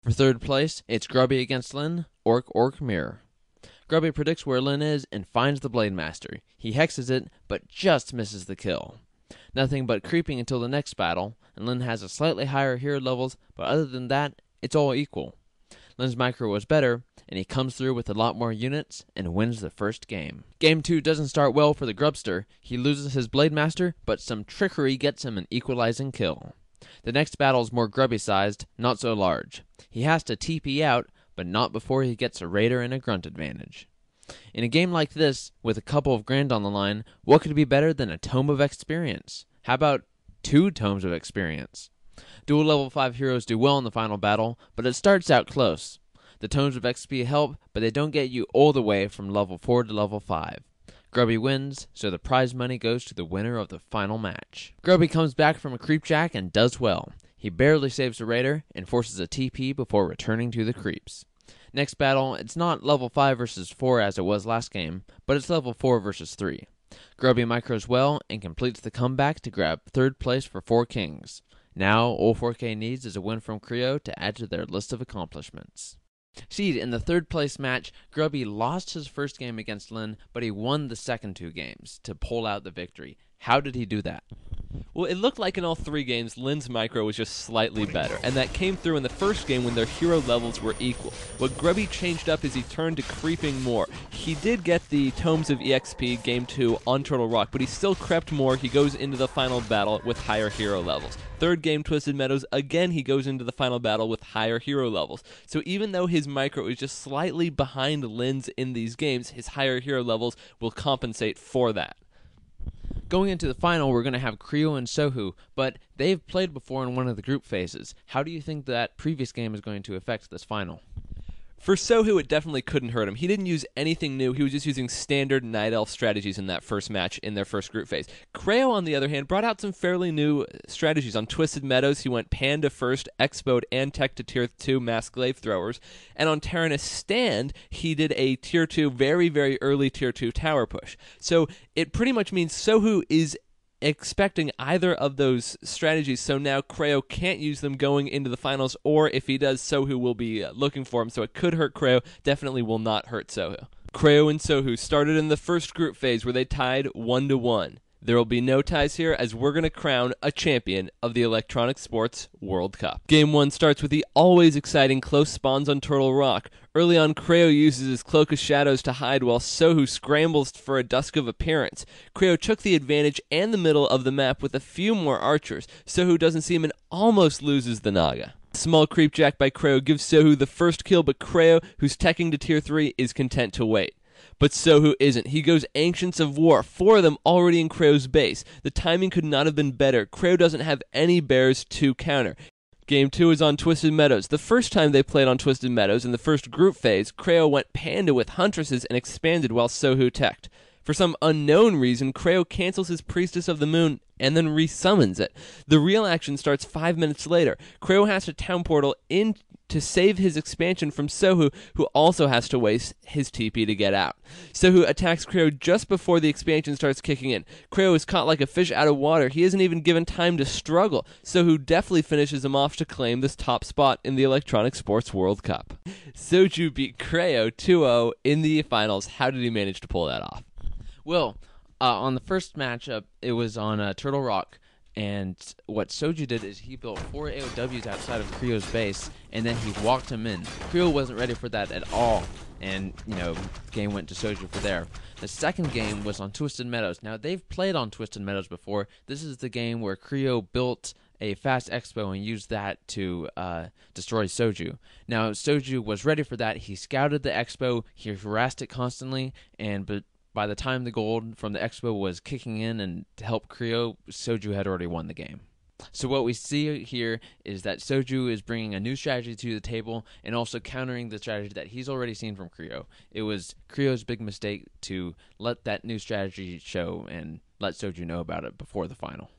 For third place, it's Grubby against Lin, Orc Mirror. Grubby predicts where Lin is and finds the Blade Master. He hexes it, but just misses the kill. Nothing but creeping until the next battle, and Lin has a slightly higher hero levels, but other than that, it's all equal. Lin's micro was better, and he comes through with a lot more units and wins the first game. Game 2 doesn't start well for the Grubster. He loses his Blade Master, but some trickery gets him an equalizing kill. The next battle is more Grubby-sized, not so large. He has to TP out, but not before he gets a Raider and a Grunt advantage. In a game like this, with a couple of grand on the line, what could be better than a Tome of Experience? How about 2 Tomes of Experience? Dual level 5 heroes do well in the final battle, but it starts out close. The Tomes of XP help, but they don't get you all the way from level 4 to level 5. Grubby wins, so the prize money goes to the winner of the final match. Grubby comes back from a creepjack and does well. He barely saves a Raider and forces a TP before returning to the creeps. Next battle, it's not level 5 versus 4 as it was last game, but it's level 4 versus 3. Grubby micros well and completes the comeback to grab third place for 4 kings. Now, all 4K needs is a win from Creo to add to their list of accomplishments. Seed, in the third place match, Grubby lost his first game against Lin, but he won the second 2 games to pull out the victory. How did he do that? Well, it looked like in all 3 games, Lin's micro was just slightly better, and that came through in the first game when their hero levels were equal. What Grubby changed up is he turned to creeping more. He did get the Tomes of EXP Game 2 on Turtle Rock, but he still crept more. He goes into the final battle with higher hero levels. Third game, Twisted Meadows, again he goes into the final battle with higher hero levels. So even though his micro is just slightly behind Lin's in these games, his higher hero levels will compensate for that. Going into the final, we're going to have Creo and Sohu, but they've played before in one of the group phases. How do you think that previous game is going to affect this final? For Sohu, it definitely couldn't hurt him. He didn't use anything new. He was just using standard Night Elf strategies in that first match in their first group phase. Creo, on the other hand, brought out some fairly new strategies. On Twisted Meadows, he went Panda first, Expoed, and Tech to Tier 2 Mass Glaive Throwers. And on Tyrannus Stand, he did a Tier 2, very, very early Tier 2 tower push. So it pretty much means Sohu is expecting either of those strategies, so now Creo can't use them going into the finals, or if he does, Sohu will be looking for him, so it could hurt Creo, definitely will not hurt Sohu. Creo and Sohu started in the first group phase where they tied 1-1. There will be no ties here as we're going to crown a champion of the Electronic Sports World Cup. Game 1 starts with the always exciting close spawns on Turtle Rock. Early on, Creo uses his Cloak of Shadows to hide while Sohu scrambles for a Dusk of Appearance. Creo took the advantage and the middle of the map with a few more archers. Sohu doesn't see him and almost loses the Naga. Small creepjack by Creo gives Sohu the first kill, but Creo, who's teching to Tier 3, is content to wait. But Sohu isn't. He goes Ancients of War, 4 of them already in Creo's base. The timing could not have been better. Creo doesn't have any bears to counter. Game 2 is on Twisted Meadows. The first time they played on Twisted Meadows, in the first group phase, Creo went Panda with Huntresses and expanded while Sohu teched. For some unknown reason, Creo cancels his Priestess of the Moon and then resummons it. The real action starts 5 minutes later. Creo has to town portal in to save his expansion from Sohu, who also has to waste his TP to get out. Sohu attacks Creo just before the expansion starts kicking in. Creo is caught like a fish out of water. He isn't even given time to struggle. Sohu definitely finishes him off to claim this top spot in the Electronic Sports World Cup. Soju beat Creo 2-0 in the finals. How did he manage to pull that off? Well, on the first matchup, it was on Turtle Rock. And what Soju did is he built 4 AOWs outside of Creo's base, and then he walked him in. Creo wasn't ready for that at all, and, game went to Soju for there. The second game was on Twisted Meadows. Now, they've played on Twisted Meadows before. This is the game where Creo built a fast expo and used that to destroy Soju. Now, Soju was ready for that. He scouted the expo, he harassed it constantly, but by the time the gold from the expo was kicking in and to help Creo, Soju had already won the game. So what we see here is that Soju is bringing a new strategy to the table and also countering the strategy that he's already seen from Creo. It was Creo's big mistake to let that new strategy show and let Soju know about it before the final.